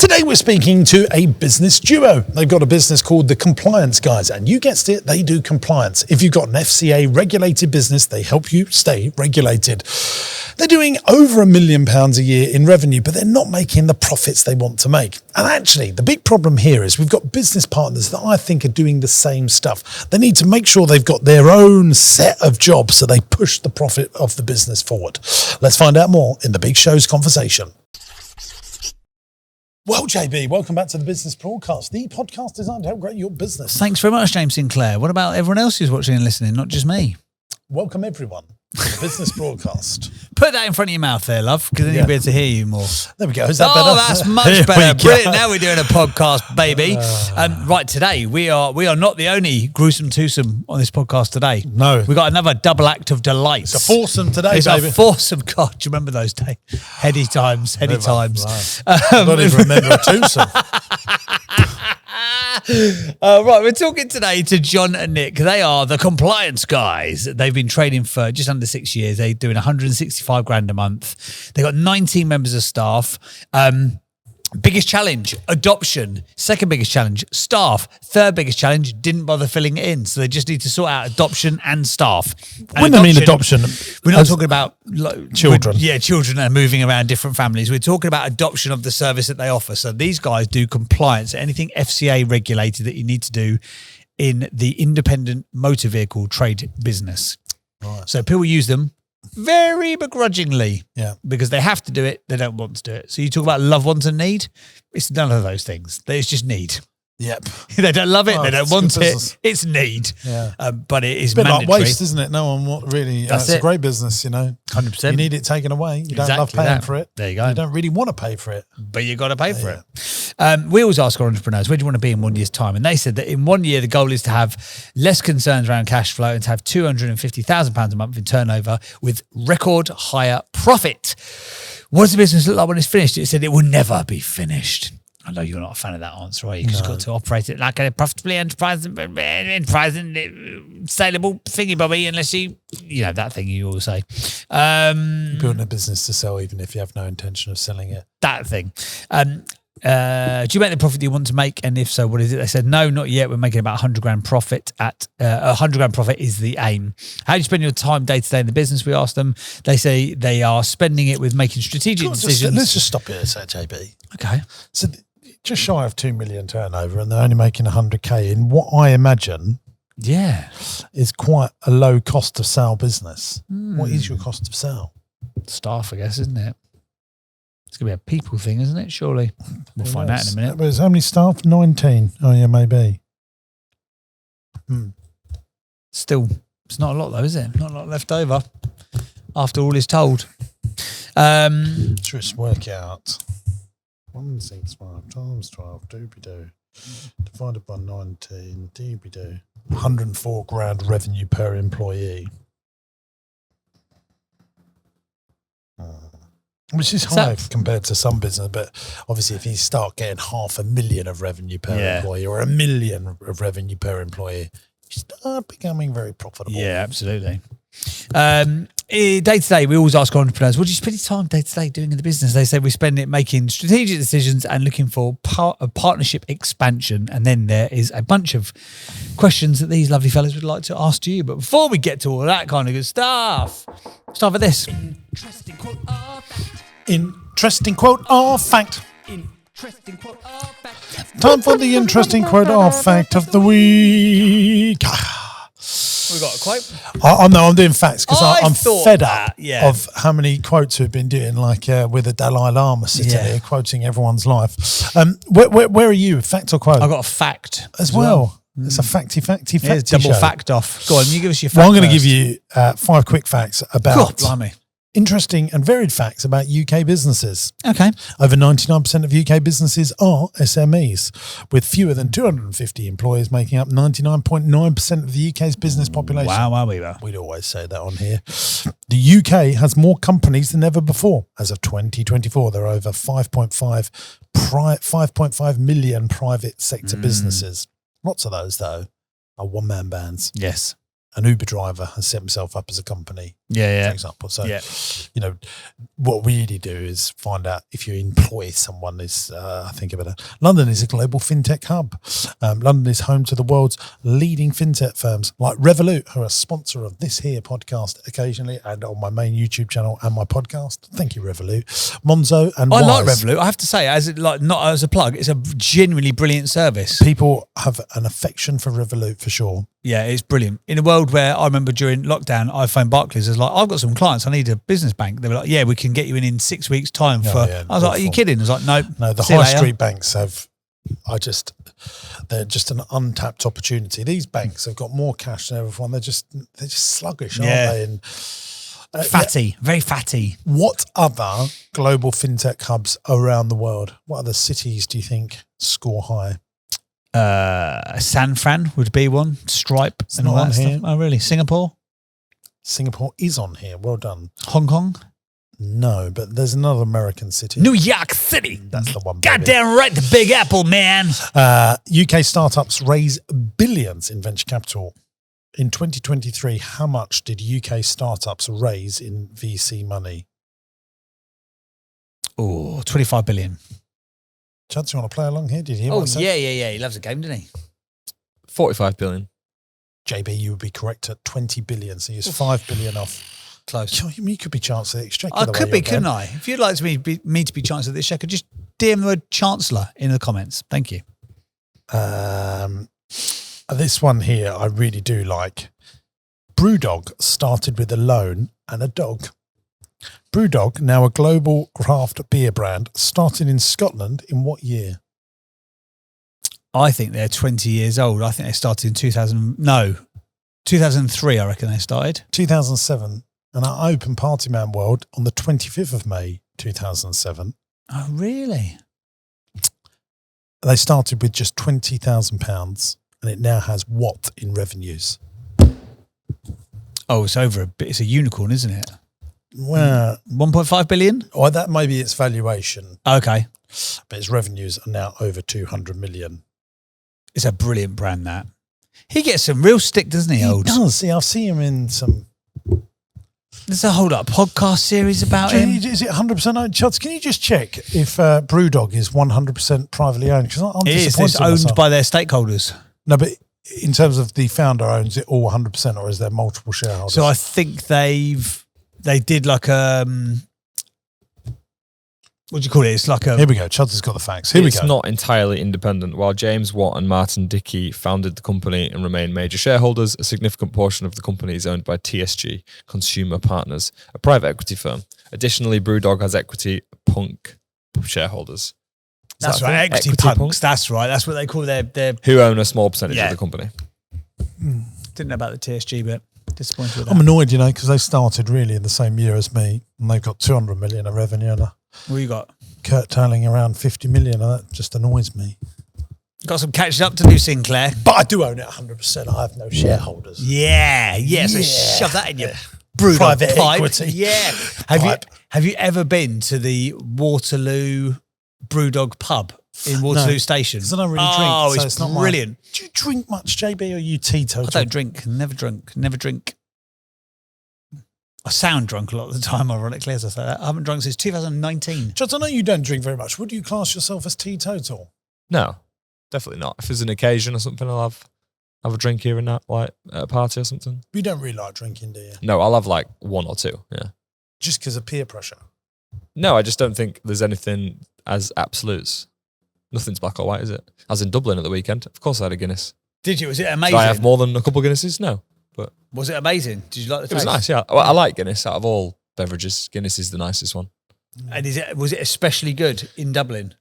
Today we're speaking to a business duo. They've got a business called The Compliance Guys, and you guessed it, they do compliance. If you've got an FCA regulated business, they help you stay regulated. They're doing over £1 million a year in revenue, but they're not making the profits they want to make. And actually, the big problem here is we've got business partners that I think are doing the same stuff. They need to make sure they've got their own set of jobs so they push the profit of the business forward. Let's find out more in the Big Show's conversation. Well, JB, welcome back to the Business Broadcast, the podcast designed to help grow your business. Thanks very much, James Sinclair. What about everyone else who's watching and listening, not just me? Welcome, everyone, to the Business Broadcast. Put that in front of your mouth there, love, because then you'll be able to hear you more. There we go. Is that better? Oh, that's much better. Brilliant. Now we're doing a podcast, baby. Right, today, we are not the only gruesome twosome on this podcast today. No. We've got another double act of delights. It's a foursome today, it's baby. It's a foursome. God, do you remember those days? Heady times. Right. I don't even remember a twosome. Right, we're talking today to John and Nick. They are the Compliance Guys. They've been trading for just under 6 years. They're doing 165 grand a month. They've got 19 members of staff. Biggest challenge, adoption. Second biggest challenge, staff. Third biggest challenge, didn't bother filling it in. So they just need to sort out adoption and staff. And when I mean adoption, we're not talking about children. Children are moving around different families. We're talking about adoption of the service that they offer. So these guys do compliance, anything FCA regulated that you need to do in the independent motor vehicle trade business. Right. So people use them very begrudgingly, because they have to do it. They don't want to do it. So you talk about love, want, and need. It's none of those things. It's just need. Yep. They don't love it. They don't want it. Business. It's need. Yeah. But it is it's a bit mandatory. like waste, isn't it? No one really. It's a great business, you know. 100%. You need it taken away. You don't love paying for it. There you go. You don't really want to pay for it, but you got to pay for it. We always ask our entrepreneurs, where do you want to be in 1 year's time? And they said that in 1 year, the goal is to have less concerns around cash flow and to have £250,000 a month in turnover with record higher profit. What does the business look like when it's finished? It said it will never be finished. I know you're not a fan of that answer, are you? You've just got to operate it like a profitably enterprise and saleable thingy bobby, unless you know, that thing you always say. Building a business to sell, even if you have no intention of selling it. That thing. Do you make the profit you want to make? And if so, what is it? They said, no, not yet. We're making about 100 grand profit at 100 grand profit is the aim. How do you spend your time day to day in the business? We asked them. They say they are spending it with making strategic decisions. Let's just stop here, JB. Okay. So just shy of 2 million turnover, and they're only making 100k in what I imagine is quite a low cost of sale business. What is your cost of sale? Staff, I guess, isn't it? It's going to be a people thing, isn't it? Surely. We'll find out in a minute. There's how many staff? 19. Oh, yeah, maybe. Still, it's not a lot though, is it? Not a lot left over after all is told. Let's just work out. 165 times 12, doobie-doo, divided by 19, doobie-doo. 104 grand revenue per employee. Which is high compared to some business, but obviously if you start getting 500,000 of revenue per employee or 1 million of revenue per employee, you start becoming very profitable. Yeah, absolutely. Day to day, we always ask our entrepreneurs, what do you spend your time day to day doing in the business? They say we spend it making strategic decisions and looking for partnership expansion. And then there is a bunch of questions that these lovely fellas would like to ask to you. But before we get to all that kind of good stuff, start with this. Interesting quote or fact. Interesting quote or fact. Interesting quote or fact. Time for the interesting quote or fact of the week. We got a quote. I'm doing facts because I'm fed up that, of how many quotes we've been doing, like with the Dalai Lama sitting here quoting everyone's life. Where are you? Fact or quote? I got a fact as well. It's a facty double show. Fact off. Go on, you give us your fact. Well, I'm going to give you 5 quick facts about blimey. Interesting and varied facts about UK businesses. Okay. Over 99% of UK businesses are SMEs, with fewer than 250 employees making up 99.9% of the UK's business population. Wow. We'd always say that on here. The UK has more companies than ever before. As of 2024, there are over 5.5 million private sector businesses. Lots of those, though, are one-man bands. Yes. an Uber driver has set himself up as a company, Yeah. for example. So, you know, what we really do is find out if you employ someone is, think about it. London is a global fintech hub. London is home to the world's leading fintech firms like Revolut, who are a sponsor of this here podcast occasionally and on my main YouTube channel and my podcast. Thank you, Revolut. Monzo and I Wise. like Revolut. I have to say, not as a plug, it's a genuinely brilliant service. People have an affection for Revolut for sure. Yeah, it's brilliant. In a world where I remember during lockdown, I phoned Barclays. I was like, I've got some clients. I need a business bank. They were like, yeah, we can get you in 6 weeks' time. I was like, are you kidding? I was like, nope. No, the high street banks they're just an untapped opportunity. These banks have got more cash than everyone. They're just sluggish, aren't they? And fatty, very fatty. What other global fintech hubs around the world? What other cities do you think score high? San Fran would be one. Stripe It's and all not that on here. stuff. Oh, really? Singapore? Singapore is on here. Well done. Hong Kong? No, but there's another American city. New York City. That's the one. Baby. Goddamn right, the Big Apple, man. UK startups raise billions in venture capital. In 2023, how much did UK startups raise in VC money? Oh, 25 billion. Chad, you want to play along here? Did you hear what I said? Yeah. He loves a game, doesn't he? 45 billion. JB, you would be correct at 20 billion. So you're 5 billion off. Close. You could be Chancellor of the Exchequer. I could be, couldn't I? If you'd like me to be Chancellor of the Exchequer, just DM the word Chancellor in the comments. Thank you. This one here I really do like. BrewDog started with a loan and a dog. BrewDog, now a global craft beer brand, started in Scotland in what year? I think they're 20 years old. I think they started in 2003, I reckon they started. 2007. And I opened Partyman World on the 25th of May, 2007. Oh, really? They started with just £20,000 and it now has what in revenues? Oh, it's over a bit. It's a unicorn, isn't it? Well, 1.5 billion? or that may be its valuation, Okay. but its revenues are now over 200 million. It's a brilliant brand, that. He gets some real stick, doesn't he, He Old? does. See, I've seen him in some... There's a whole podcast series about him. Is it 100% owned? Chuds, can you just check if BrewDog is 100% privately owned? Because I'm It is. disappointed It's in owned myself. by their stakeholders. No, but in terms of the founder owns it all 100%, or is there multiple shareholders? So I think they did like what do you call it? It's like a... Here we go. Chuds has got the facts. Here we It's go. not entirely independent. While James Watt and Martin Dickey founded the company and remain major shareholders, a significant portion of the company is owned by TSG, Consumer Partners, a private equity firm. Additionally, BrewDog has equity punk shareholders. That's that a right. thing? Equity punks. That's right. That's what they call their... Who own a small percentage Yeah. of the company. Didn't know about the TSG, but disappointed with that. I'm annoyed, because they started really in the same year as me, and they've got 200 million of revenue, and What you got? curtailing around 50 million, and that just annoys me. Got some catching up to do, Sinclair. But I do own it 100%. I have no shareholders. Yeah. So Yeah. shove that in your BrewDog Private pipe. equity. Yeah. Have you ever been to the Waterloo BrewDog pub in Waterloo Station? Because I don't really drink. Oh, so it's not brilliant. Do you drink much, JB, or are you teetotal? I don't drink. Never drink. I sound drunk a lot of the time, ironically, as I say that. I haven't drunk since 2019. Chuds, I know you don't drink very much. Would you class yourself as teetotal? No, definitely not. If there's an occasion or something, I'll have a drink here and that, like at a party or something. You don't really like drinking, do you? No, I'll have like one or two, yeah. Just because of peer pressure? No, I just don't think there's anything as absolutes. Nothing's black or white, is it? I was in Dublin at the weekend. Of course I had a Guinness. Did you? Was it amazing? Do I have more than a couple of Guinnesses? No. But Was it amazing? Did you like the taste? it was nice, yeah. Well, I like Guinness. Out of all beverages, Guinness is the nicest one. And was it especially good in Dublin?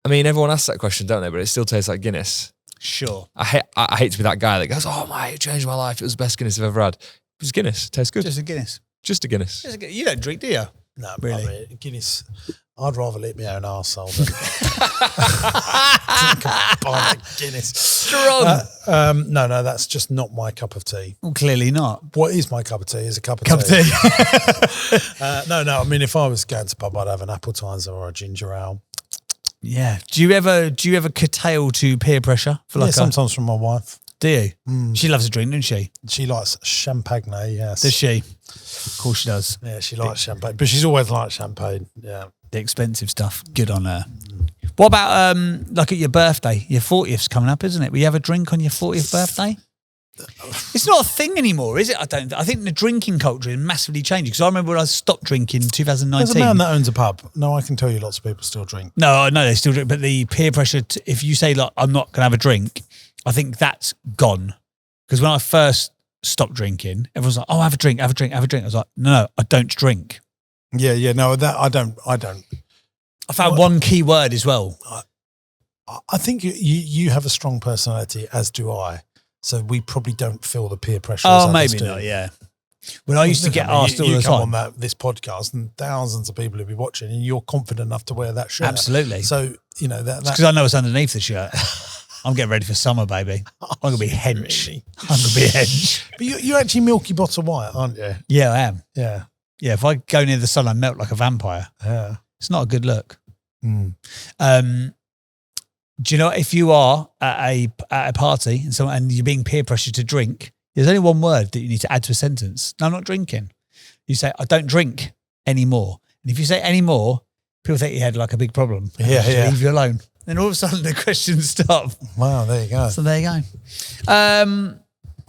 I mean, everyone asks that question, don't they? But it still tastes like Guinness. Sure. I hate to be that guy that goes, oh, mate, it changed my life. It was the best Guinness I've ever had. It was Guinness. It tastes good. Just a Guinness. Just a Guinness. You don't drink, do you? No, Really? I mean, Guinness. I'd rather lick my own arsehole than drink a pint of Guinness. Strong. No, that's just not my cup of tea. Well, clearly not. What is my cup of tea is a cup of Cup of tea. tea. No, I mean, if I was going to pub, I'd have an appetizer or a ginger ale. Yeah. Do you ever curtail to peer pressure for Sometimes from my wife. Do you? She loves a drink, doesn't she? She likes champagne, yes. Does she? Of course she does. Yeah, she likes champagne, but she's always liked champagne. Yeah. The expensive stuff. Good on her. What about like at your birthday? Your 40th's coming up, isn't it? Will you have a drink on your 40th birthday? It's not a thing anymore, is it? I think the drinking culture is massively changing. Because I remember when I stopped drinking in 2019. There's a man that owns a pub. No, I can tell you lots of people still drink. No, I know they still drink, but the peer pressure, if you say, like, I'm not going to have a drink, I think that's gone. Because when I first stopped drinking, everyone's like, oh, have a drink. I was like, no, I don't drink. Yeah, no, that I don't. I found one key word as well. I think you have a strong personality, as do I. So we probably don't feel the peer pressure. Oh, maybe not, yeah. When I used to get asked all the time. You come on this podcast and thousands of people will be watching and you're confident enough to wear that shirt. Absolutely. So, you know, that's because I know what's underneath the shirt. I'm getting ready for summer, baby. I'm going to be hench. Really? I'm going to be hench. But you're actually milky bottom white, aren't you? Yeah, I am. Yeah. Yeah, if I go near the sun, I melt like a vampire. Yeah. It's not a good look. Do you know, if you are at a party and you're being peer pressured to drink, there's only one word that you need to add to a sentence. No, I'm not drinking. You say, I don't drink anymore. And if you say anymore, people think you had like a big problem. Yeah. Leave you alone. Then all of a sudden the questions stop. Wow, there you go. So there you go.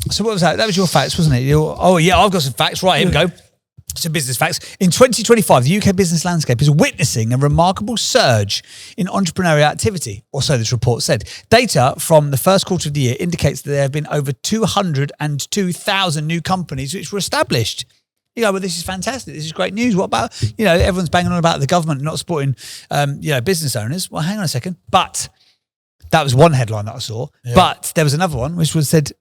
So what was that? That was your facts, wasn't it? Oh yeah, I've got some facts. Right, here we go. Some business facts. In 2025, the UK business landscape is witnessing a remarkable surge in entrepreneurial activity, or so this report said. Data from the first quarter of the year indicates that there have been over 202,000 new companies which were established. You go, well, this is fantastic. This is great news. What about, everyone's banging on about the government not supporting, business owners. Well, hang on a second. But that was one headline that I saw. Yeah. But there was another one which was said,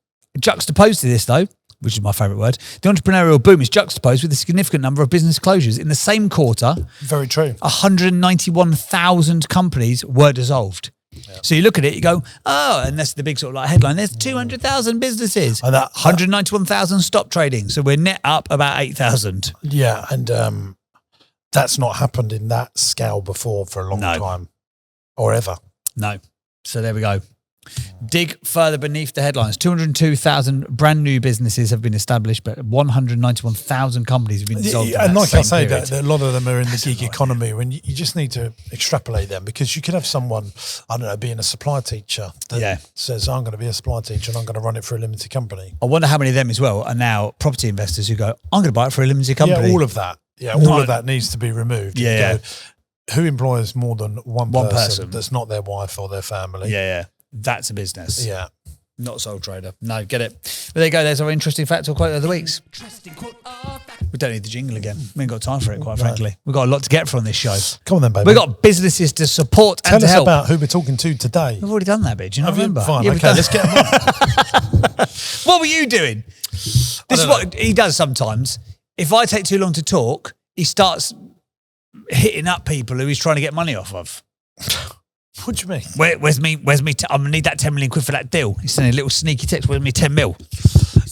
juxtaposed to this though, which is my favourite word, the entrepreneurial boom is juxtaposed with a significant number of business closures. In the same quarter, very true, 191,000 companies were dissolved. Yeah. So you look at it, you go, oh, and that's the big sort of like headline. There's 200,000 businesses. And 191,000 stopped trading. So we're net up about 8,000. Yeah, and that's not happened in that scale before for a long time or ever. No. So there we go. Dig further beneath the headlines. 202,000 brand new businesses have been established, but 191,000 companies have been dissolved. Yeah, and like I say, that a lot of them are in the gig economy. When you just need to extrapolate them, because you could have someone, I don't know, being a supply teacher that says, I'm going to be a supply teacher and I'm going to run it for a limited company. I wonder how many of them as well are now property investors who go, I'm going to buy it for a limited company. Yeah, all of that. Yeah, all of that needs to be removed. Yeah. Who employs more than one person that's not their wife or their family? Yeah. That's a business. Yeah. Not a sole trader. No, get it. But there you go. There's our interesting fact or quote of the weeks. We don't need the jingle again. We ain't got time for it, quite frankly. We've got a lot to get from this show. Come on then, baby. We've got businesses to support and to help. Tell us about who we're talking to today. We've already done that bit. Do you not remember? Fine. Yeah, okay, let's get them on. What were you doing? This is what he does sometimes. If I take too long to talk, he starts hitting up people who he's trying to get money off of. What do you mean? Where's me? I'm going to need that 10 million quid for that deal. He's sending a little sneaky text, where's me 10 mil?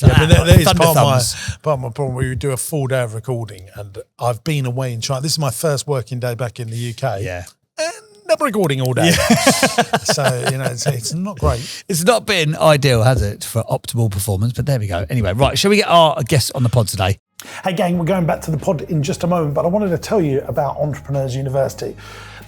Like, but that is part of my problem. We do a full day of recording and I've been away in China. This is my first working day back in the UK. Yeah. And I'm recording all day. Yeah. So, it's not great. It's not been ideal, has it, for optimal performance? But there we go. Anyway, right. Shall we get our guest on the pod today? Hey gang, we're going back to the pod in just a moment, but I wanted to tell you about Entrepreneurs University.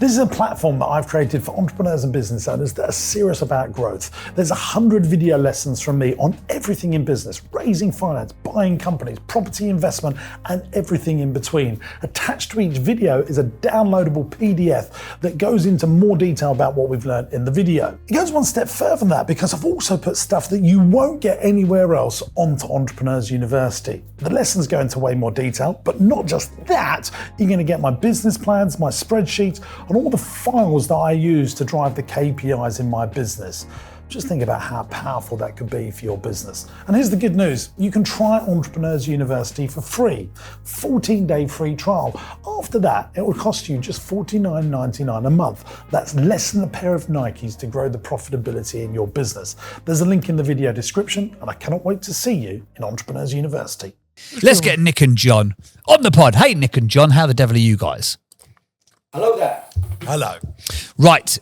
This is a platform that I've created for entrepreneurs and business owners that are serious about growth. There's 100 video lessons from me on everything in business, raising finance, buying companies, property investment, and everything in between. Attached to each video is a downloadable PDF that goes into more detail about what we've learned in the video. It goes one step further than that because I've also put stuff that you won't get anywhere else onto Entrepreneurs University. The lessons go into way more detail, but not just that. You're going to get my business plans, my spreadsheets, and all the files that I use to drive the KPIs in my business. Just think about how powerful that could be for your business. And here's the good news. You can try Entrepreneurs University for free. 14-day free trial. After that, it will cost you just $49.99 a month. That's less than a pair of Nikes to grow the profitability in your business. There's a link in the video description, and I cannot wait to see you in Entrepreneurs University. Let's get Nick and John on the pod. Hey, Nick and John, how the devil are you guys? Hello there. Hello. Right.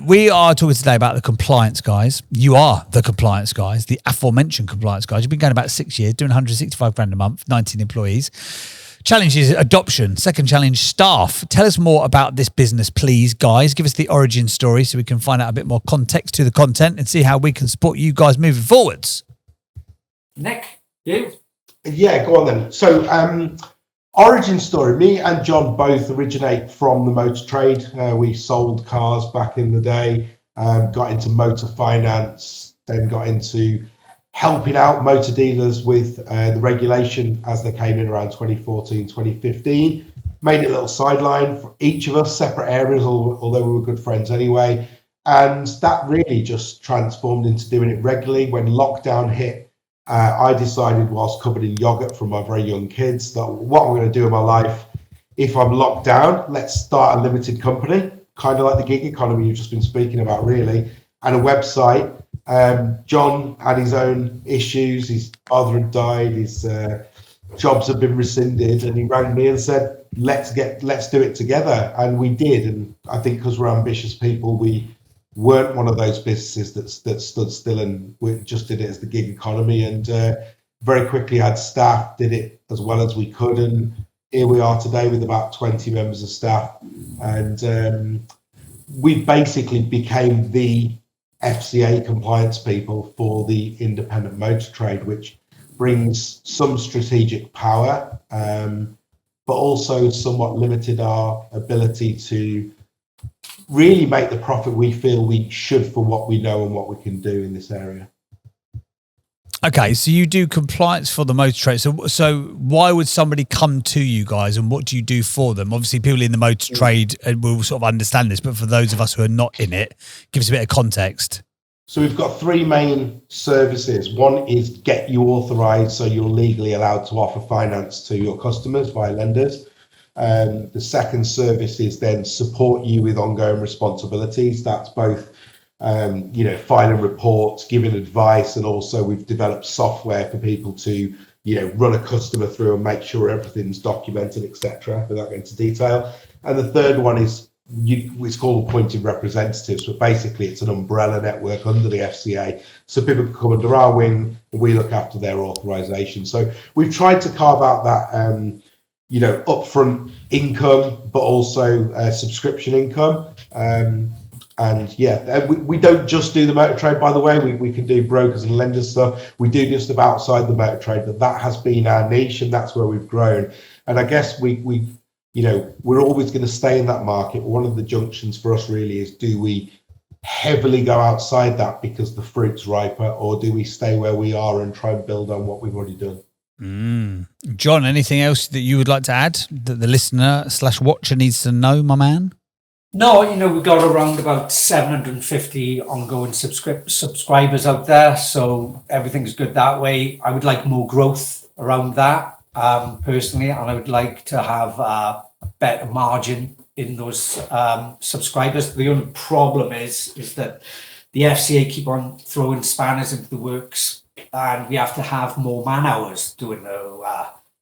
We are talking today about the compliance guys. You are the compliance guys, the aforementioned compliance guys. You've been going about 6 years, doing 165 grand a month, 19 employees. Challenge is adoption. Second challenge, staff. Tell us more about this business, please, guys. Give us the origin story so we can find out a bit more context to the content and see how we can support you guys moving forwards. Nick, you? Yeah, go on then. So, origin story. Me and John both originate from the motor trade. We sold cars back in the day, got into motor finance, then got into helping out motor dealers with the regulation as they came in around 2014, 2015. Made it a little sideline for each of us, separate areas, although we were good friends anyway. And that really just transformed into doing it regularly. When lockdown hit, I decided, whilst covered in yogurt from my very young kids, that what I'm going to do in my life, if I'm locked down, let's start a limited company, kind of like the Geek Economy you've just been speaking about, really, and a website. John had his own issues. His father had died. His jobs had been rescinded, and he rang me and said, "Let's do it together." And we did. And I think because we're ambitious people, we weren't one of those businesses that stood still, and we just did it as the Gig Economy. And very quickly had staff, did it as well as we could, and here we are today with about 20 members of staff. And we basically became the FCA compliance people for the independent motor trade, which brings some strategic power, but also somewhat limited our ability to really make the profit we feel we should for what we know and what we can do in this area. Okay, so you do compliance for the motor trade. So why would somebody come to you guys, and what do you do for them? Obviously, people in the motor trade will sort of understand this, but for those of us who are not in it, give us a bit of context. So we've got three main services. One is get you authorised so you're legally allowed to offer finance to your customers via lenders. The second service is then support you with ongoing responsibilities. That's both filing reports, giving advice, and also we've developed software for people to, run a customer through and make sure everything's documented, etc., without going into detail. And the third one is it's called appointed representatives, but basically it's an umbrella network under the FCA. So people can come under our wing and we look after their authorization. So we've tried to carve out that, upfront income, but also subscription income. We don't just do the motor trade, by the way. We can do brokers and lenders stuff. We do just about outside the motor trade, but that has been our niche, and that's where we've grown. And I guess we're always going to stay in that market. One of the junctions for us really is, do we heavily go outside that because the fruit's riper, or do we stay where we are and try and build on what we've already done? John, anything else that you would like to add that the listener/watcher needs to know, my man? No, we've got around about 750 ongoing subscribers out there, so everything's good that way. I would like more growth around that, personally, and I would like to have a better margin in those subscribers. The only problem is that the FCA keep on throwing spanners into the works, and we have to have more man hours doing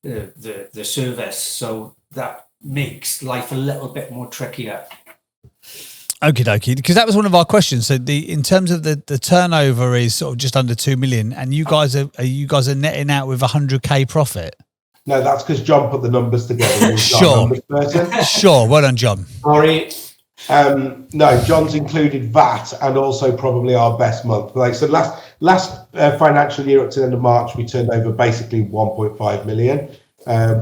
the service, so that makes life a little bit more trickier. Okie dokie, because that was one of our questions. So in terms of the turnover is sort of just under 2 million, and you guys are netting out with 100k profit. No, that's because John put the numbers together. Sure. Sure. Well done, John. Sorry. No, John's included VAT and also probably our best month. Like, so last financial year up to the end of March, we turned over basically 1.5 million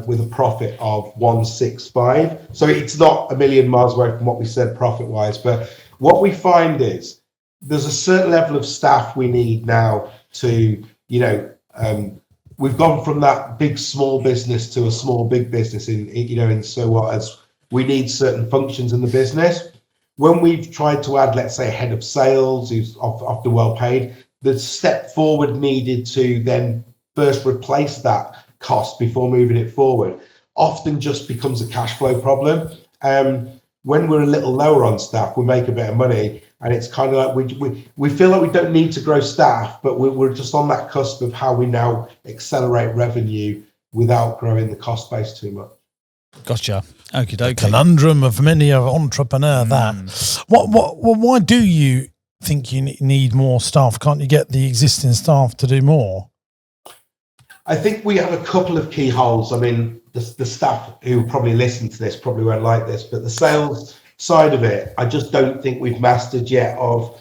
with a profit of 165. So it's not a million miles away from what we said profit wise. But what we find is there's a certain level of staff we need now to, we've gone from that big small business to a small big business as we need certain functions in the business. When we've tried to add, let's say, a head of sales who's often well paid, the step forward needed to then first replace that cost before moving it forward often just becomes a cash flow problem. When we're a little lower on staff, we make a bit of money, and it's kind of like we feel like we don't need to grow staff, but we're just on that cusp of how we now accelerate revenue without growing the cost base too much. Gotcha. Okie dokie. Conundrum of many an entrepreneur. That why do you think you need more staff? Can't you get the existing staff to do more? I think we have a couple of key holes. I mean, the staff who probably listen to this probably won't like this, but the sales side of it, I just don't think we've mastered yet of,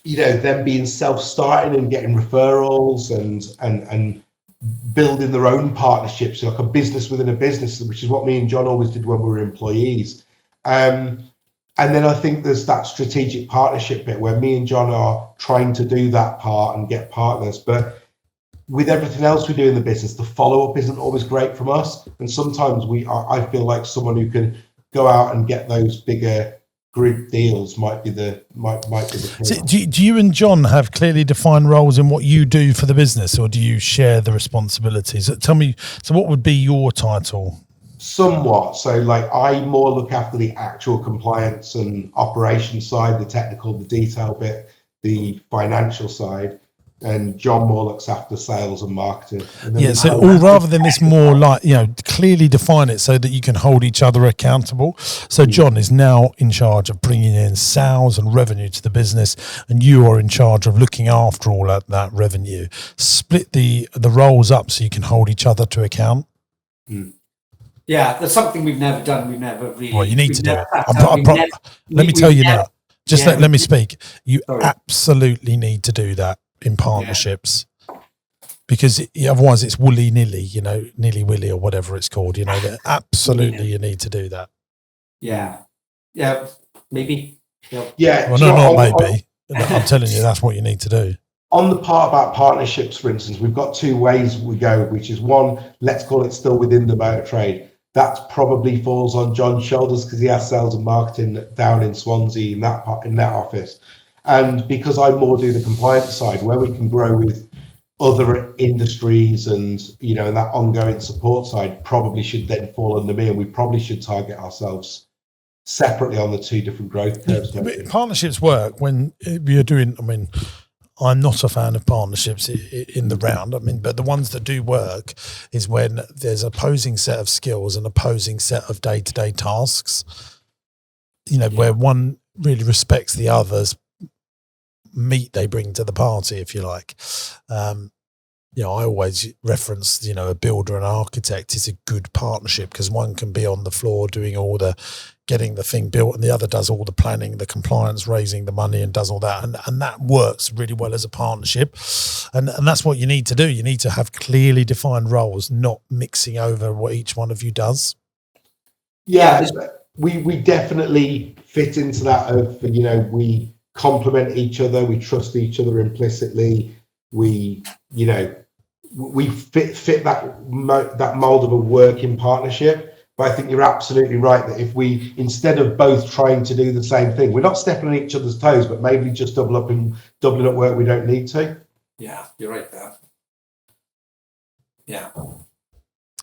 them being self-starting and getting referrals and building their own partnerships, like a business within a business, which is what me and John always did when we were employees. And then I think there's that strategic partnership bit where me and John are trying to do that part and get partners. But with everything else we do in the business, the follow-up isn't always great from us. And sometimes I feel like someone who can go out and get those bigger grid deals might be the So do you and John have clearly defined roles in what you do for the business, or do you share the responsibilities? Tell me, so what would be your title? Somewhat. So like I more look after the actual compliance and operations side, the technical, the detail bit, the financial side, and John more looks after sales and marketing. And so or rather than this more like, clearly define it so that you can hold each other accountable. So John is now in charge of bringing in sales and revenue to the business, and you are in charge of looking after all that revenue. Split the roles up so you can hold each other to account. Yeah, that's something we've never done. We've never really. Well, you need to do it. Let me tell you now. Just let me speak. You absolutely need to do that in partnerships, because otherwise it's woolly nilly, nilly willy or whatever it's called. Absolutely, you need to do that. Yeah, maybe. Yeah. Well, not maybe. I'm telling you, that's what you need to do. On the part about partnerships, for instance, we've got two ways we go, which is one, let's call it still within the motor trade. That probably falls on John's shoulders because he has sales and marketing down in Swansea in that office. And because I more do the compliance side, where we can grow with other industries and, and that ongoing support side probably should then fall under me, and we probably should target ourselves separately on the two different growth curves. Partnerships work when you're doing, I'm not a fan of partnerships in the round. But the ones that do work is when there's opposing set of skills and opposing set of day-to-day tasks, where one really respects the other's meat they bring to the party, if you like. I always reference, a builder and architect is a good partnership because one can be on the floor doing all the getting the thing built and the other does all the planning, the compliance, raising the money and does all that. And that works really well as a partnership. And that's what you need to do. You need to have clearly defined roles, not mixing over what each one of you does. Yeah, we definitely fit into that of, we complement each other, we trust each other implicitly, we fit that mold of a working partnership. But I think you're absolutely right that if we, instead of both trying to do the same thing, we're not stepping on each other's toes, but maybe just doubling up work we don't need to. Yeah, you're right there. Yeah.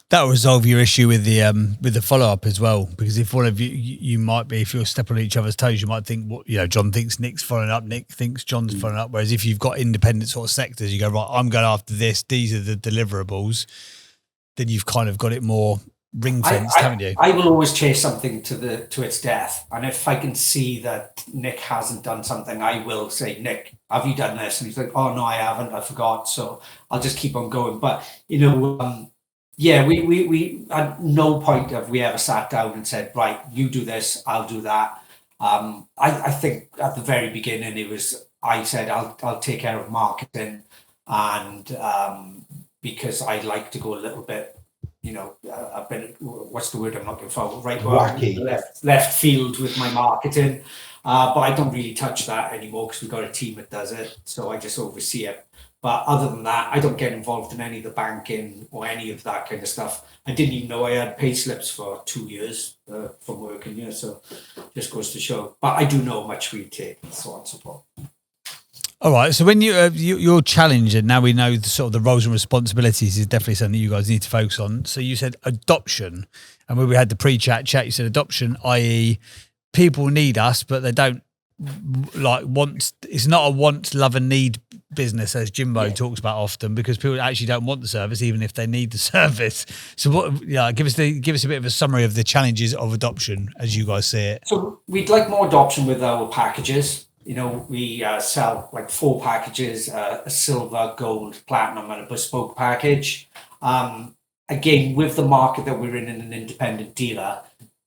That'll resolve your issue with the follow up as well, because if one of you might be, if you're stepping on each other's toes, you might think, John thinks Nick's following up, Nick thinks John's following up. Whereas if you've got independent sort of sectors, you go, right, I'm going after this, these are the deliverables, then you've kind of got it more ring fenced, haven't you? I will always chase something to its death, and if I can see that Nick hasn't done something, I will say, Nick, have you done this? And he's like, oh no, I haven't, I forgot. So I'll just keep on going. But yeah, we at no point have we ever sat down and said, right, you do this, I'll do that. I think at the very beginning I said I'll take care of marketing, and because I like to go a little bit, a bit, what's the word I'm looking for? Right, wacky, left field with my marketing, but I don't really touch that anymore because we've got a team that does it, so I just oversee it. But other than that, I don't get involved in any of the banking or any of that kind of stuff. I didn't even know I had pay slips for 2 years from working here, so just goes to show. But I do know how much we take and so on and so forth. All right. So when you're challenged, and now we know the sort of the roles and responsibilities is definitely something you guys need to focus on. So you said adoption, and when we had the pre-chat, you said adoption, i.e., people need us, but they don't want. It's not a want, love, and need business, as Jimbo talks about often, because people actually don't want the service, even if they need the service. So what? Yeah, give us a bit of a summary of the challenges of adoption as you guys see it. So we'd like more adoption with our packages. You know, we sell like 4 packages: a silver, gold, platinum, and a bespoke package. Again, with the market that we're in an independent dealer,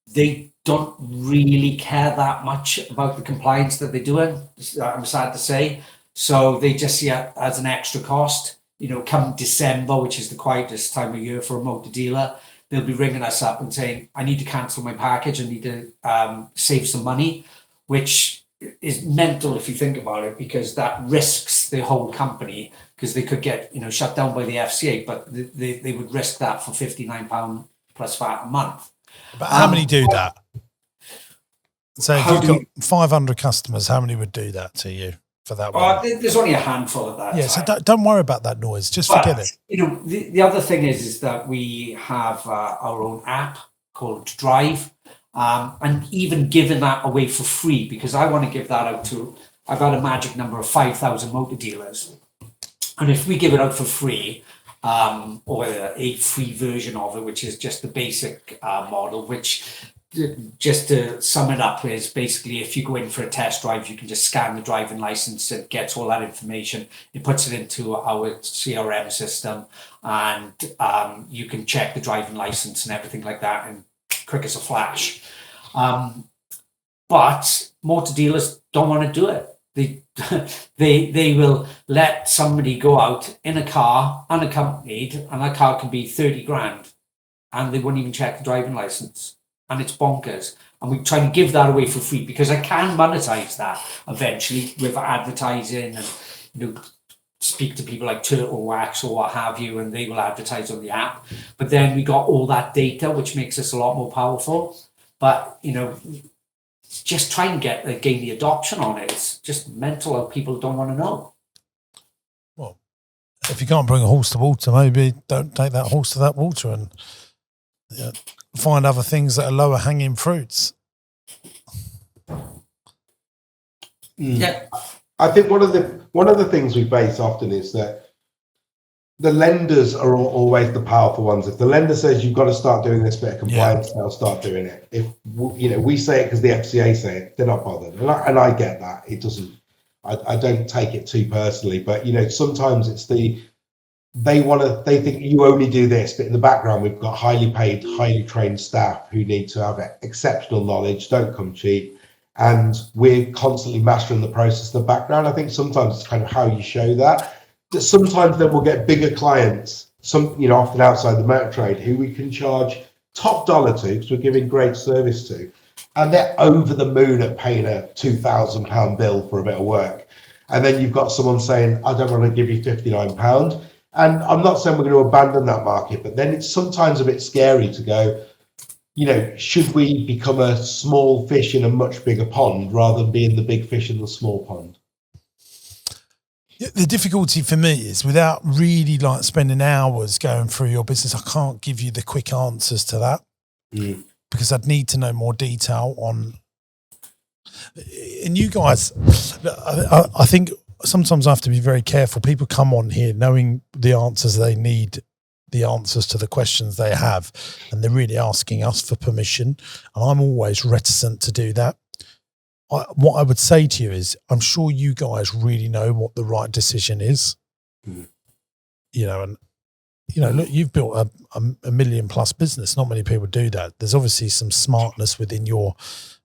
they don't really care that much about the compliance that they're doing. I'm sad to say. So they just see it as an extra cost. You know, come December, which is the quietest time of year for a motor dealer, they'll be ringing us up and saying, I need to cancel my package. I need to save some money, which is mental if you think about it, because that risks the whole company, because they could get, you know, shut down by the FCA, but they would risk that for £59 plus VAT a month. But how many do that? So if you've got 500 customers, how many would do that to you for that one? There's only a handful of that. Yeah, so don't worry about that noise. Just forget it. You know, the other thing is that we have our own app called Drive, and even giving that away for free, because I want to give that out to, I've got a magic number of 5,000 motor dealers. And if we give it out for free, or a free version of it, which is just the basic model, which, just to sum it up, is basically if you go in for a test drive, you can just scan the driving license. It gets all that information. It puts it into our CRM system, and you can check the driving license and everything like that, and quick as a flash. But motor dealers don't want to do it. They will let somebody go out in a car unaccompanied, and that car can be 30 grand, and they won't even check the driving license. And it's bonkers. And we try to give that away for free, because I can monetize that eventually with advertising, and, you know, speak to people like Turtle Wax or what have you, and they will advertise on the app. But then we got all that data, which makes us a lot more powerful. But, you know, just try and gain the adoption on it. It's just mental how people don't want to know. Well, if you can't bring a horse to water, maybe don't take that horse to that water, and find other things that are lower hanging fruits. Yeah, I think one of the things we face often is that the lenders are always the powerful ones. If the lender says you've got to start doing this bit of compliance, they'll start doing it. If we say it because the FCA say it, they're not bothered, and I get that. It doesn't. I don't take it too personally, but sometimes it's they think you only do this, but in the background we've got highly paid, highly trained staff who need to have exceptional knowledge, don't come cheap, and we're constantly mastering the process in the background. I think sometimes it's kind of how you show that. Sometimes then we'll get bigger clients, often outside the motor trade, who we can charge top dollar to, because we're giving great service to, and they're over the moon at paying a £2,000 bill for a bit of work. And then you've got someone saying, I don't want to give you £59. And I'm not saying we're going to abandon that market, but then it's sometimes a bit scary to go, should we become a small fish in a much bigger pond rather than being the big fish in the small pond? The difficulty for me is, without really spending hours going through your business, I can't give you the quick answers to that, because I'd need to know more detail on. And you guys, I think sometimes I have to be very careful. People come on here knowing the answers they need, the answers to the questions they have, and they're really asking us for permission. And I'm always reticent to do that. What I would say to you is, I'm sure you guys really know what the right decision is. Look, you've built a million plus business. Not many people do that. There's obviously some smartness within your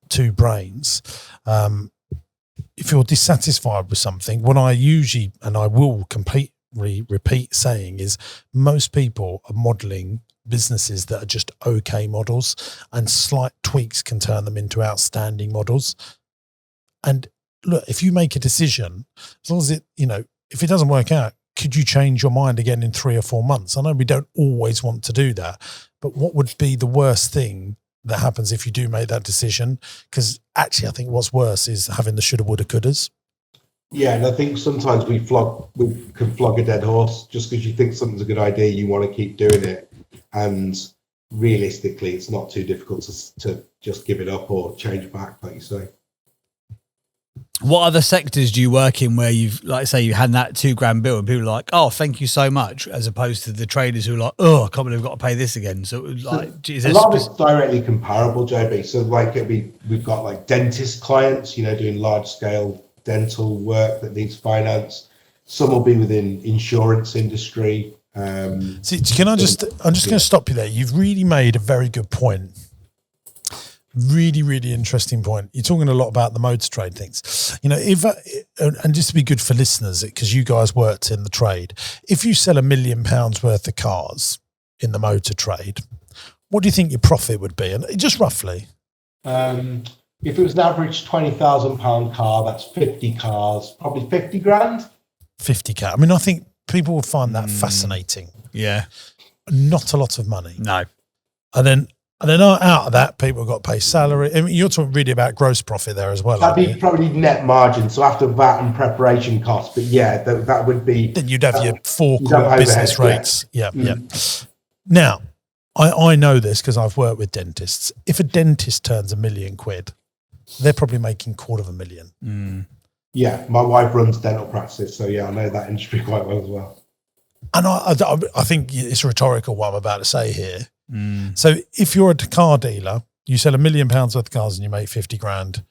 two brains. If you're dissatisfied with something, what I usually, and I will completely repeat saying, is most people are modeling businesses that are just okay models, and slight tweaks can turn them into outstanding models. And look, if you make a decision, as long as if it doesn't work out, could you change your mind again in 3 or 4 months? I know we don't always want to do that, but what would be the worst thing that happens if you do make that decision? Because actually, I think what's worse is having the shoulda, woulda, couldas. Yeah, and I think sometimes we can flog a dead horse just because you think something's a good idea. You want to keep doing it, and realistically, it's not too difficult to just give it up or change back, like you say. What other sectors do you work in where you've, like, say, you had that £2,000 bill and people are like, oh, thank you so much, as opposed to the traders who are like, oh, I can't believe I've got to pay this again. So, like, a lot of it's directly comparable, JB. So, like, we've got like dentist clients, doing large scale dental work that needs finance. Some will be within insurance industry. See, I'm just going to stop you there. You've really made a very good point. Really, really interesting point. You're talking a lot about the motor trade things. If and just to be good for listeners, because you guys worked in the trade, if you sell £1 million worth of cars in the motor trade, what do you think your profit would be? And just roughly. If it was an average £20,000 car, that's 50 cars, probably 50 grand. 50K. I mean, I think people will find that fascinating. Yeah. Not a lot of money. No. And then out of that, people have got to pay salary. I mean, you're talking really about gross profit there as well. That'd be probably net margin. So after VAT and preparation costs, but yeah, that would be. Then you'd have your forecourt business rates. Yeah. Now, I know this because I've worked with dentists. If a dentist turns £1 million, they're probably making £250,000. Yeah, my wife runs dental practice, so yeah, I know that industry quite well as well. And I think it's a rhetorical what I'm about to say here. So if you're a car dealer, you sell £1 million worth of cars and you make 50 grand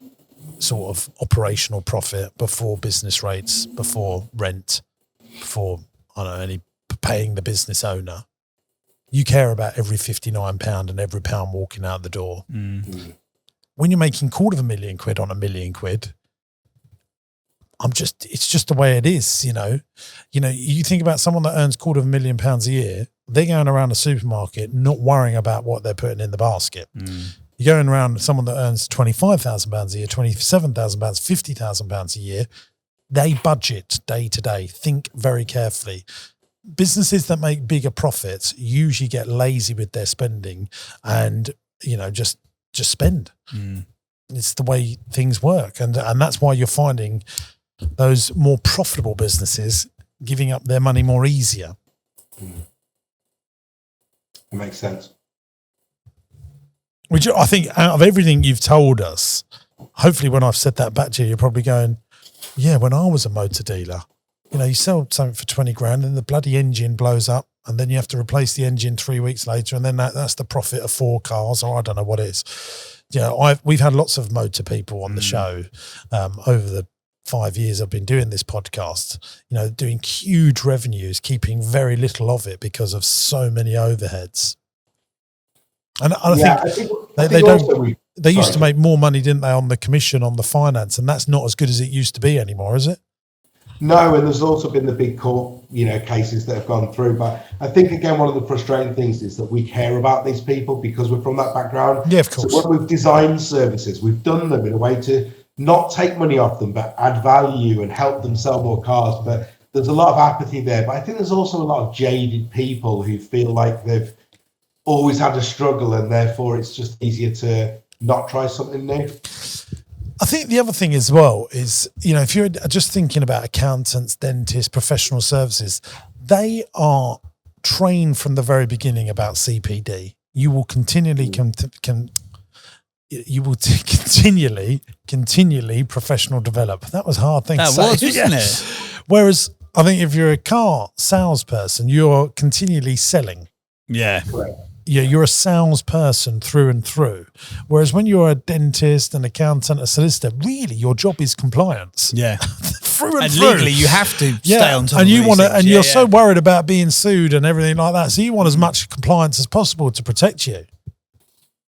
sort of operational profit before business rates, before rent, before, I don't know, any paying the business owner. You care about every £59 and every pound walking out the door. When you're making £250,000 on £1 million, it's just the way it is, you think about someone that earns £250,000 a year, they're going around the supermarket not worrying about what they're putting in the basket. You're going around someone that earns £25,000 a year, £27,000, £50,000 a year, they budget day to day, think very carefully. Businesses that make bigger profits usually get lazy with their spending and, just spend. It's the way things work. And that's why you're finding those more profitable businesses giving up their money more easier. It makes sense. Which I think out of everything you've told us, hopefully when I've said that back to you, you're probably going, yeah, when I was a motor dealer, you sell something for 20 grand and the bloody engine blows up and then you have to replace the engine 3 weeks later and then that's the profit of 4 cars, or I don't know what it is. We've had lots of motor people on the show over the 5 years I've been doing this podcast, doing huge revenues, keeping very little of it because of so many overheads. And I think they used to make more money, didn't they, on the commission, on the finance, and that's not as good as it used to be anymore, is it? No, and there's also been the big court, cases that have gone through. But I think, again, one of the frustrating things is that we care about these people because we're from that background. Yeah, of course. So when we've designed services, we've done them in a way to not take money off them, but add value and help them sell more cars. But there's a lot of apathy there. But I think there's also a lot of jaded people who feel like they've always had a struggle and therefore it's just easier to not try something new. I think the other thing as well is, if you're just thinking about accountants, dentists, professional services, they are trained from the very beginning about CPD. You will continually continually professional develop. That was a hard thing to say. Wasn't it? Whereas I think if you're a car salesperson, you're continually selling. Yeah. Correct. Yeah, you're a salesperson through and through. Whereas when you're a dentist, an accountant, a solicitor, really your job is compliance. Yeah. through and through. Legally you have to stay on top and of you these things. And you're so worried about being sued and everything like that. So you want as much compliance as possible to protect you.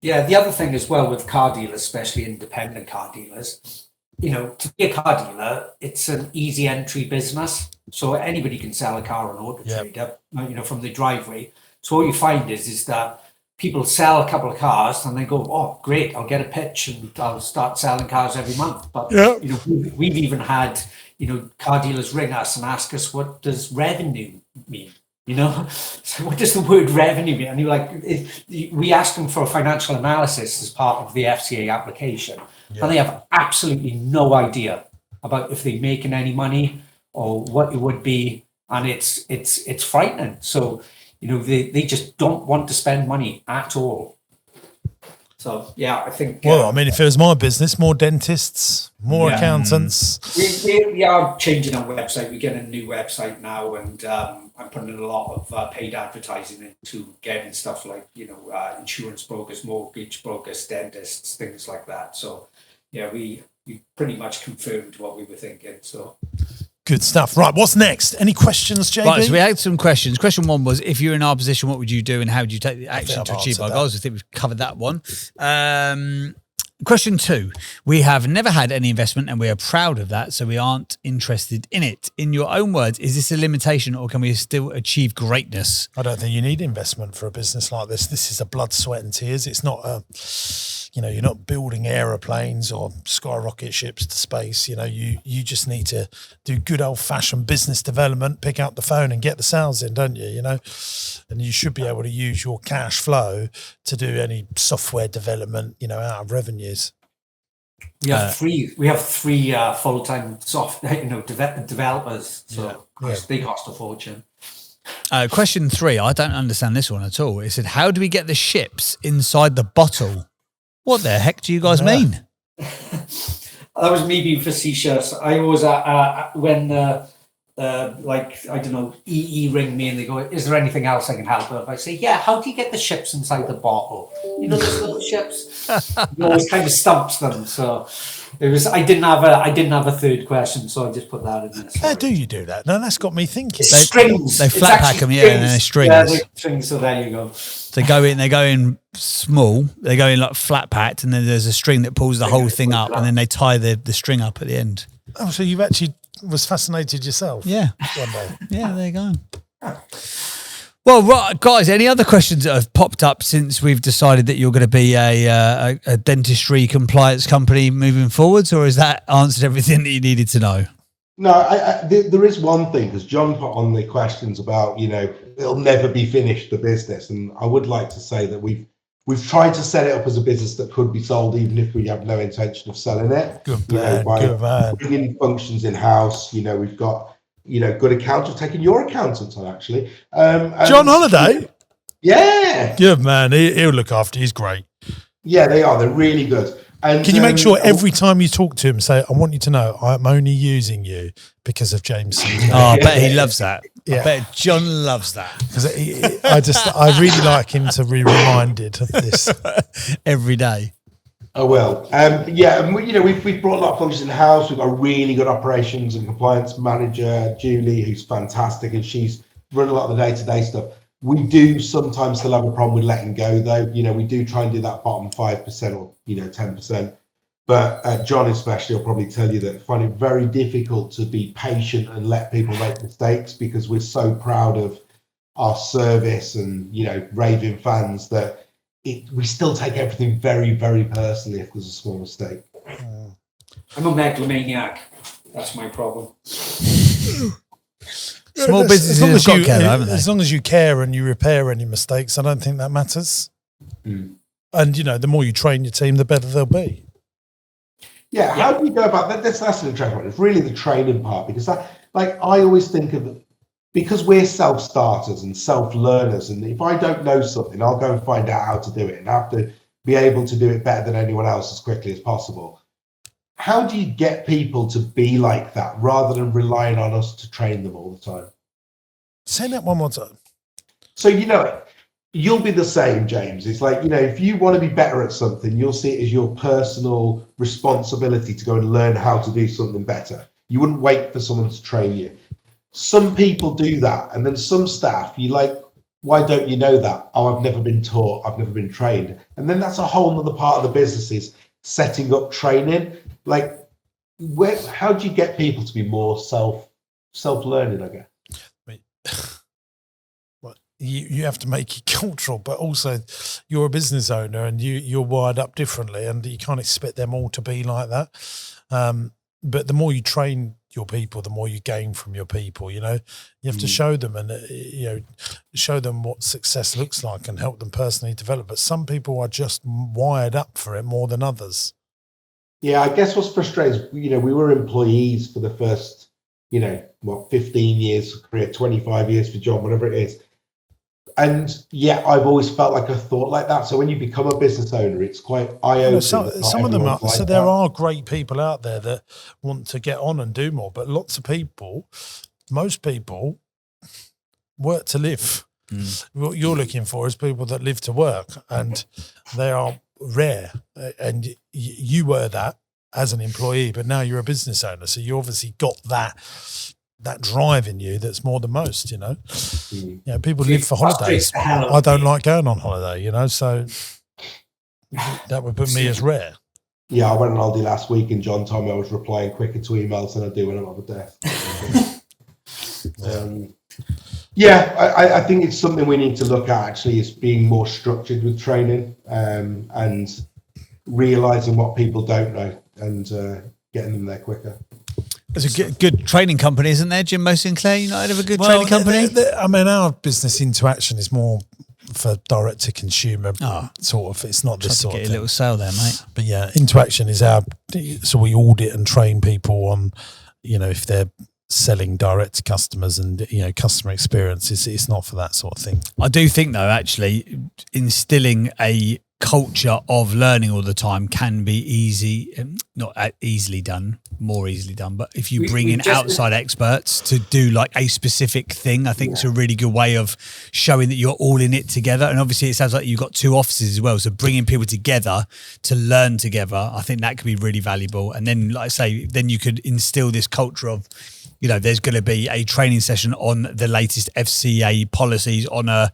Yeah, the other thing as well with car dealers, especially independent car dealers, to be a car dealer, it's an easy entry business. So anybody can sell a car on Auto Trader, from the driveway. So what you find is that people sell a couple of cars and they go, oh, great, I'll get a pitch and I'll start selling cars every month. But, we've even had, car dealers ring us and ask us, what does revenue mean? So what does the word revenue mean? And you're like, we ask them for a financial analysis as part of the FCA application. And they have absolutely no idea about if they're making any money or what it would be. And it's frightening. So, they just don't want to spend money at all. So yeah, I think. Well, I mean, if it was my business, more dentists, more accountants. We are changing our website. We're getting a new website now, and I'm putting in a lot of paid advertising into getting stuff like insurance brokers, mortgage brokers, dentists, things like that. So yeah, we pretty much confirmed what we were thinking. So. Good stuff. Right, what's next? Any questions, JB? Right, so we had some questions. Question one was, if you're in our position, what would you do and how would you take the action to achieve our goals? I think we've covered that one. Question two, we have never had any investment and we are proud of that, so we aren't interested in it. In your own words, is this a limitation or can we still achieve greatness? I don't think you need investment for a business like this. This is a blood, sweat and tears. It's not a... you're not building aeroplanes or skyrocket ships to space. You just need to do good old-fashioned business development, pick up the phone and get the sales in, don't you? And you should be able to use your cash flow to do any software development, out of revenues. We have three full-time software, developers. So they cost a fortune. Question three, I don't understand this one at all. It said, how do we get the ships inside the bottle? What the heck do you guys mean? That was me being facetious. I always, when I don't know, EE ring me and they go, is there anything else I can help with? I say, yeah, how do you get the ships inside the bottle? Those little ships? It always kind of stumps them. So it was, I didn't have a third question, so I just put that in there. How do you do that? No, that's got me thinking. Strings. They flat pack them, and then strings. Yeah, strings, so there you go. They go in small, they go in like flat packed, and then there's a string that pulls the whole thing up, and then they tie the string up at the end. Oh, so you've actually was fascinated yourself? Yeah. One day. Yeah, there you go. Well, right, guys, any other questions that have popped up since we've decided that you're going to be a dentistry compliance company moving forwards, or has that answered everything that you needed to know? No, there is one thing, because John put on the questions about, it'll never be finished, the business. And I would like to say that we've tried to set it up as a business that could be sold, even if we have no intention of selling it. Good man. Bringing functions in-house, we've got, good accountants, taking your accountant on, actually. John Holiday? Yeah. Good man. He'll look after you. He's great. Yeah, they are. They're really good. And can you make sure every time you talk to him, say, I want you to know I'm only using you because of James Sinclair. Oh, I bet he loves that. Yeah. I bet John loves that. Because I really like him to be reminded of this every day. Oh, well. And we've brought a lot of functions in house. We've got a really good operations and compliance manager, Julie, who's fantastic, and she's run a lot of the day-to-day stuff. We do sometimes still have a problem with letting go, though. We do try and do that bottom 5% or 10%. But John especially will probably tell you that I find it very difficult to be patient and let people make mistakes, because we're so proud of our service and raving fans that we still take everything very, very personally if there's a small mistake. I'm a megalomaniac. That's my problem. Small businesses have got care, haven't they? As long as you care and you repair any mistakes, I don't think that matters. And the more you train your team, the better they'll be. Yeah, how do you go about that? That's the interesting one. It's really the training part, because I always think of it, because we're self-starters and self-learners, and if I don't know something, I'll go and find out how to do it and have to be able to do it better than anyone else as quickly as possible. How do you get people to be like that rather than relying on us to train them all the time? Say that one more time. So, you'll be the same, James. It's like, if you want to be better at something, you'll see it as your personal responsibility to go and learn how to do something better. You wouldn't wait for someone to train you. Some people do that. And then some staff, you're like, why don't you know that? Oh, I've never been taught. I've never been trained. And then that's a whole other part of the business, is setting up training. Like, how do you get people to be more self-learning, I guess? Well, you have to make it cultural, but also you're a business owner and you're wired up differently, and you can't expect them all to be like that. But the more you train your people, the more you gain from your people. You have to show them and show them what success looks like and help them personally develop. But some people are just wired up for it more than others. Yeah, I guess what's frustrating is, we were employees for the first, 15 years of career, 25 years for John, whatever it is. and yeah, I've always felt like a thought like that. So when you become a business owner, it's quite eye-opening. Some of them are. So there are great people out there that want to get on and do more, but lots of people, most people, work to live. What you're looking for is people that live to work, and they are rare. And you were that as an employee, but now you're a business owner, so you obviously got that drive in you that's more than most. You know, people live for holidays. I don't like going on holiday. You know, so that would put me as rare. Yeah, I went on holiday last week, and John told me I was replying quicker to emails than I do when I'm on the desk. I think it's something we need to look at, actually, is being more structured with training, and realising what people don't know and getting them there quicker. There's a good training company, isn't there, Jim Sinclair? You not have a good training company? I mean, our business Interaction is more for direct to consumer sort of. It's not this sort of thing. Get a little sale there, mate. But yeah, Interaction is so we audit and train people on, if they're selling direct to customers and, customer experience. It's not for that sort of thing. I do think, though, actually, instilling a culture of learning all the time can be easy, not easily done, more easily done, but if you bring in outside experts to do like a specific thing, I think it's a really good way of showing that you're all in it together. And obviously it sounds like you've got 2 offices as well, so bringing people together to learn together, I think that could be really valuable. And then, like I say, then you could instill this culture of, there's going to be a training session on the latest FCA policies on a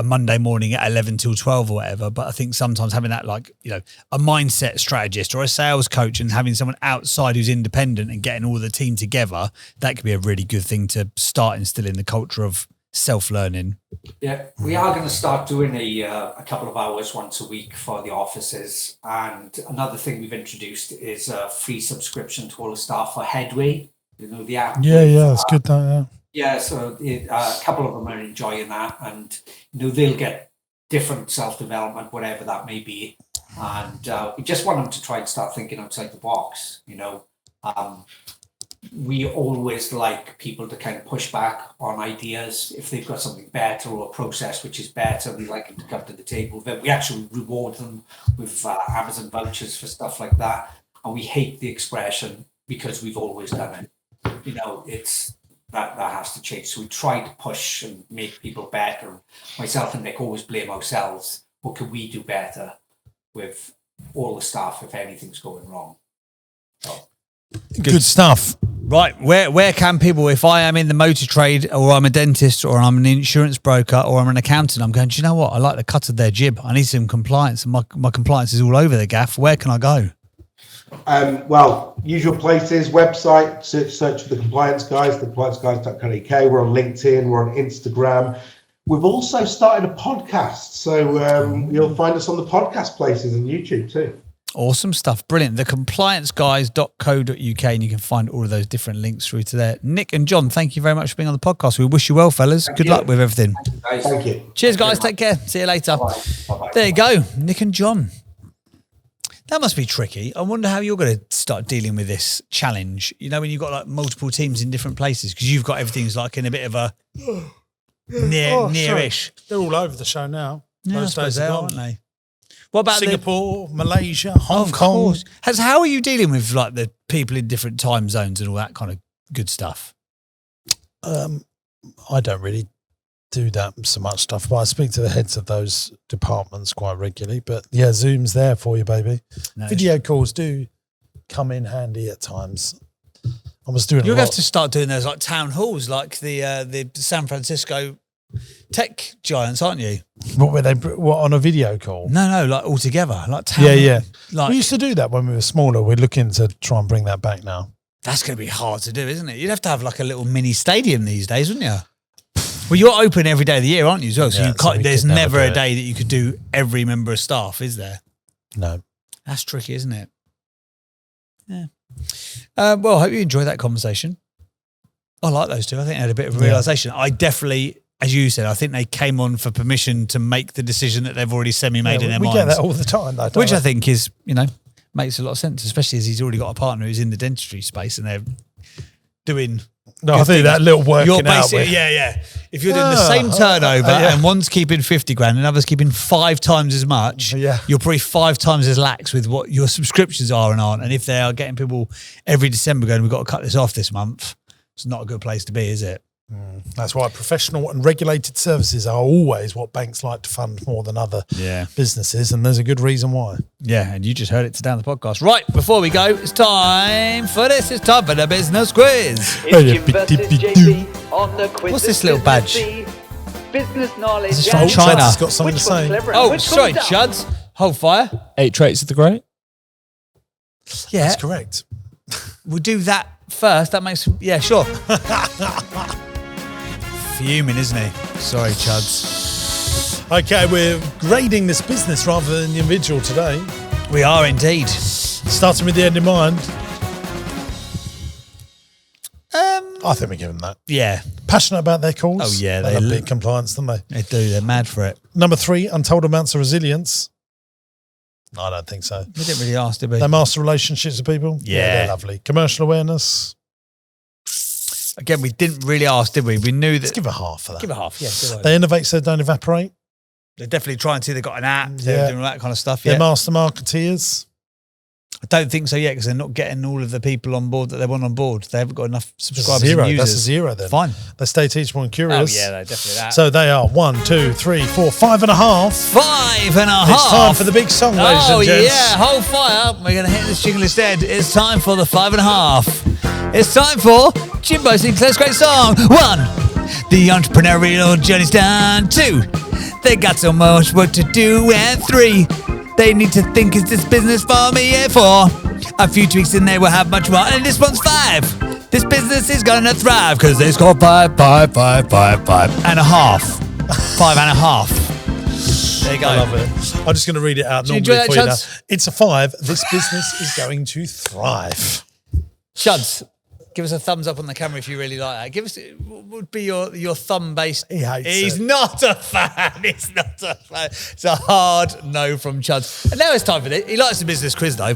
Monday morning at 11 till 12 or whatever. But I think sometimes having that, like, a mindset strategist or a sales coach and having someone outside who's independent and getting all the team together, that could be a really good thing to start instilling the culture of self-learning. Yeah, we are going to start doing a couple of hours once a week for the offices. And another thing we've introduced is a free subscription to all the staff for Headway. The app. Yeah, that's good. Yeah, so a couple of them are enjoying that, and they'll get different self-development, whatever that may be, and we just want them to try and start thinking outside the box. We always like people to kind of push back on ideas. If they've got something better or a process which is better, we like them to come to the table. Then we actually reward them with Amazon vouchers for stuff like that, and we hate the expression because we've always done it. It's that has to change. So we try to push and make people better. Myself and Nick always blame ourselves. What can we do better with all the staff if anything's going wrong? Good stuff. Right, where can people, if I am in the motor trade or I'm a dentist or I'm an insurance broker or I'm an accountant, I'm going, do you know what? I like the cut of their jib. I need some compliance, and my compliance is all over the gaff. Where can I go? Usual places, website, search for the Compliance Guys, thecomplianceguys.co.uk. We're on LinkedIn, we're on Instagram. We've also started a podcast, so you'll find us on the podcast places and YouTube too. Awesome stuff. Brilliant. Thecomplianceguys.co.uk, and you can find all of those different links through to there. Nick and John, thank you very much for being on the podcast. We wish you well, fellas. Good luck with everything. Thank you. Cheers, guys. Take care. See you later. Bye-bye. There you go. Nick and John. That must be tricky. I wonder how you're going to start dealing with this challenge. When you've got like multiple teams in different places, because you've got everything's like in a bit of a nearish. They're all over the show now. Yeah, Those days are gone, aren't they? What about Singapore, Malaysia, Hong Kong? How are you dealing with like the people in different time zones and all that kind of good stuff? I don't really do that so much stuff, but I speak to the heads of those departments quite regularly. But yeah, Zoom's there for you, baby. No, video calls do come in handy at times. I was doing. You're going to have to start doing those like town halls, like the San Francisco tech giants, aren't you? What on a video call? No, like all together, like town. Yeah. Like, we used to do that when we were smaller. We're looking to try and bring that back now. That's going to be hard to do, isn't it? You'd have to have like a little mini stadium these days, wouldn't you? Well, you're open every day of the year, aren't you, as well? So, there's never a day that you could do every member of staff, is there? No. That's tricky, isn't it? Yeah. Well, I hope you enjoyed that conversation. I like those two. I think they had a bit of a realisation. I definitely, as you said, I think they came on for permission to make the decision that they've already semi-made in their minds. We get that all the time, though, which I think is, makes a lot of sense, especially as he's already got a partner who's in the dentistry space and they're doing... No, I think that little working out. Yeah. If you're doing the same turnover and one's keeping 50 grand and another's keeping 5 times as much, you're probably 5 times as lax with what your subscriptions are and aren't. And if they are getting people every December going, we've got to cut this off this month, it's not a good place to be, is it? That's why professional and regulated services are always what banks like to fund more than other businesses, and there's a good reason why. Yeah, and you just heard it today on the podcast. Right, before we go, it's time for this. It's time for the business quiz. It's Jim versus JB on the quiz. What's this little badge? Business knowledge. This is from China. Chud's got something to say. Oh, sorry, Chuds. Hold fire. 8 traits of the great. Yeah, That's correct. we'll do that first. That makes, sure. Fuming, isn't he? Sorry, Chuds. Okay, we're grading this business rather than the individual today. We are indeed. Starting with the end in mind. I think we give them that. Yeah, Passionate about their cause. Oh, yeah, They they love big compliance, don't they? they do. They're mad for it. Number 3, untold amounts of resilience. No, I don't think so. We didn't really ask, did we? They master relationships with people. Yeah. They're lovely. Commercial awareness. Again, we didn't really ask, did we? We knew that. Let's give it half for that. Give it half, yeah. Good They innovate so they don't evaporate. They're definitely trying to. They've got an app. They're Yeah. doing all that kind of stuff. They're Yeah. master marketeers. I don't think so yet because they're not getting all of the people on board that they want on board. They haven't got enough subscribers Zero. and users. That's a 0 then. Fine. They stay teachable and Oh, curious. yeah, they're definitely that. So they are 1, 2, 3, 4, 5.5. 5.5. It's time for the big song, ladies and gents. Yeah, hold fire. We're going to hit this jingle instead. It's time for the 5.5. It's time for Jimbo Sinclair's great song. 1, the entrepreneurial journey's done. 2, they got so much work to do. And 3, they need to think, is this business for me? And 4, a few tweaks and they will have much more. And this one's 5. This business is going to thrive because it's called 5.5. 5.5. There you go. I love it. I'm just going to read it out Do you normally enjoy for that, you now. Chuds? It's a 5. This business is going to thrive. Chuds, give us a thumbs up on the camera if you really like that. Give us, what would be your thumb based? He hates He's it. not a fan. He's not a fan. It's a hard no from Chuds. And now it's time for it. He likes the business quiz though.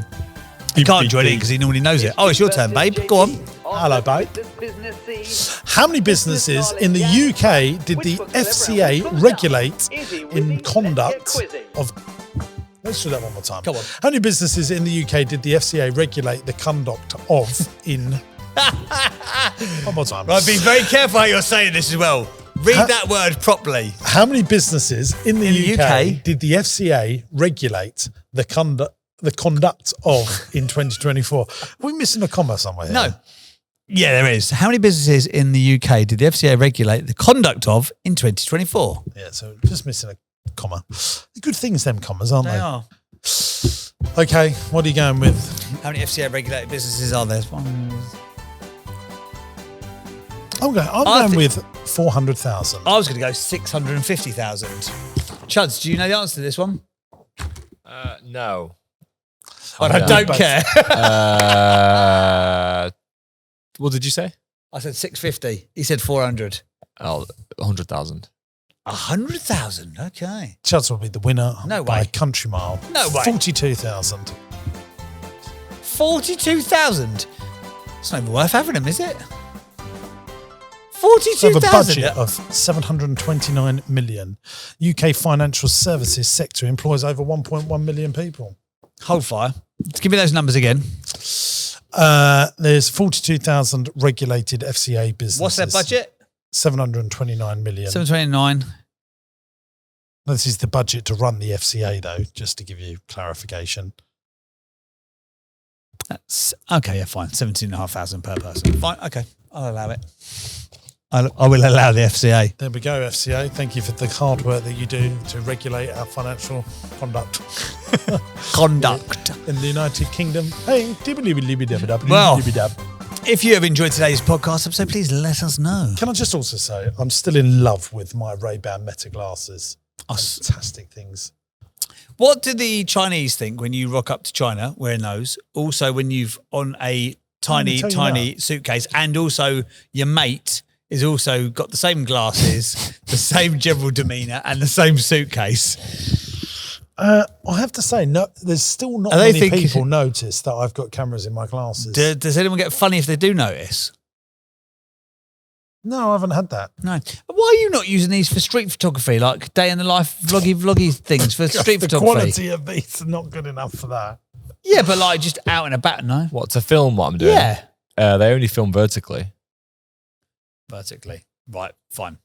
He can't join in because he normally knows it. Oh, it's your turn, babe. Go on. Hello, babe. How many businesses in the UK did the FCA regulate in conduct of... Let's do that one more time. Come on. How many businesses in the UK did the FCA regulate the conduct of in... One more time. Right, be very careful how you're saying this as well. Read that word properly. How many businesses in the In the UK UK? did the FCA regulate the conduct of in 2024? Are we missing a comma somewhere here? No. Yeah, there is. How many businesses in the UK did the FCA regulate the conduct of in 2024? Yeah, so just missing a comma. Good things, them commas, aren't they? They are. Okay, what are you going with? How many FCA regulated businesses are there? I'm going with 400,000. I was going to go 650,000. Chuds, do you know the answer to this one? No. I don't care. What did you say? I said 650. He said 400. Oh, 100,000. 100,000. Okay. Chuds will be the winner No by way. a country mile. No way. 42,000. 42,000. It's not even worth having him, is it? So have a 42,000. budget of 729 million. UK financial services sector employs over 1.1 million people. Hold fire. Give me those numbers again. There's 42,000 regulated FCA businesses. What's their budget? 729 million. 729. This is the budget to run the FCA, though, just to give you clarification. That's okay. Yeah, fine. 17,500 per person. Fine. Okay. I'll allow it. I will allow the FCA. There we go, FCA. Thank you for the hard work that you do to regulate our financial conduct. Conduct. In the United Kingdom. Hey, Well, if you have enjoyed today's podcast episode, please let us know. can I just also say, I'm still in love with my Ray-Ban Meta glasses. Fantastic things. What do the Chinese think when you rock up to China wearing those? Also, when you've on a tiny suitcase, and also your mate is also got the same glasses, the same general demeanour, and the same suitcase. I have to say, no, there's still not Are they many thinking- people notice that I've got cameras in my glasses. Does anyone get funny if they do notice? No, I haven't had that. No. Why are you not using these for street photography, like day in the life vloggy things for street The photography? quality of these are not good enough for that. Yeah, but like just out and about, no? What, to film what I'm doing? Yeah. They only film vertically, Vertically. Right, fine.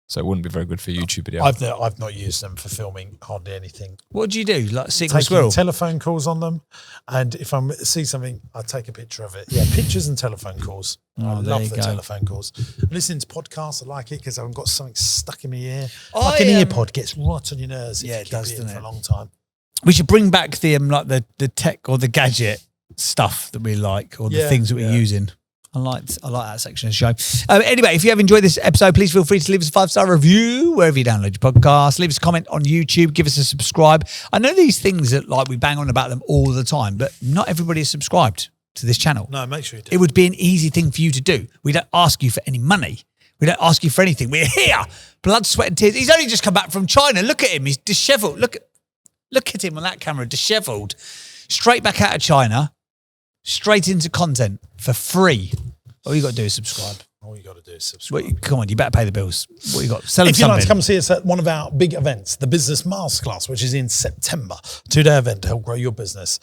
so it wouldn't be very good for YouTube video. I've not used them for filming hardly anything. What do you do? Like secret Taking squirrel? telephone calls on them, and if I see something, I take a picture of it. Yeah, pictures and telephone calls. I Oh, there love you the go. telephone calls. Listening to podcasts, I like it because I've got something stuck in my ear. I, Like an ear pod gets right on your nerves. Yeah, if you it keep does, in doesn't for it? a long time. We should bring back the like the tech or the gadget stuff that we like, or the Yeah, things that we're yeah. using. I like that section of the show. Anyway, if you have enjoyed this episode, please feel free to leave us a 5-star review wherever you download your podcast. Leave us a comment on YouTube. Give us a subscribe. I know these things that like we bang on about them all the time, but not everybody is subscribed to this channel. No, make sure you do. It would be an easy thing for you to do. We don't ask you for any money. We don't ask you for anything. We're here, blood, sweat, and tears. He's only just come back from China. Look at him. He's dishevelled. Look at him on that camera, dishevelled. Straight back out of China, straight into content for free. All you got to do is subscribe. All you got to do is subscribe. Come on, you better pay the bills. What you got? Sell them If you'd like to something. come see us at one of our big events, the Business Masterclass, which is in September, 2-day event to help grow your business.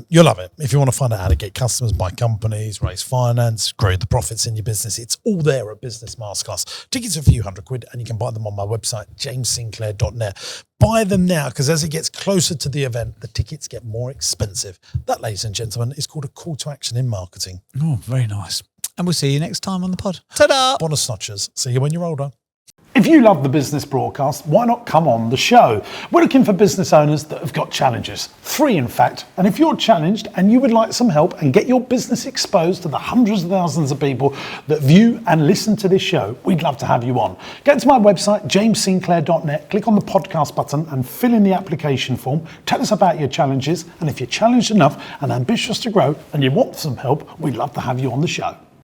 You'll love it. If you want to find out how to get customers, buy companies, raise finance, grow the profits in your business, it's all there at Business Masterclass. Tickets are a few £100 and you can buy them on my website, jamessinclair.net. Buy them now because as it gets closer to the event, the tickets get more expensive. That, ladies and gentlemen, is called a call to action in marketing. Oh, very nice. And we'll see you next time on the pod. Ta-da! Bonus notchers. See you when you're older. If you love the business broadcast, why not come on the show? We're looking for business owners that have got challenges. 3, in fact. And if you're challenged and you would like some help and get your business exposed to the hundreds of thousands of people that view and listen to this show, we'd love to have you on. Get to my website, jamessinclair.net, click on the podcast button and fill in the application form. Tell us about your challenges. And if you're challenged enough and ambitious to grow and you want some help, we'd love to have you on the show.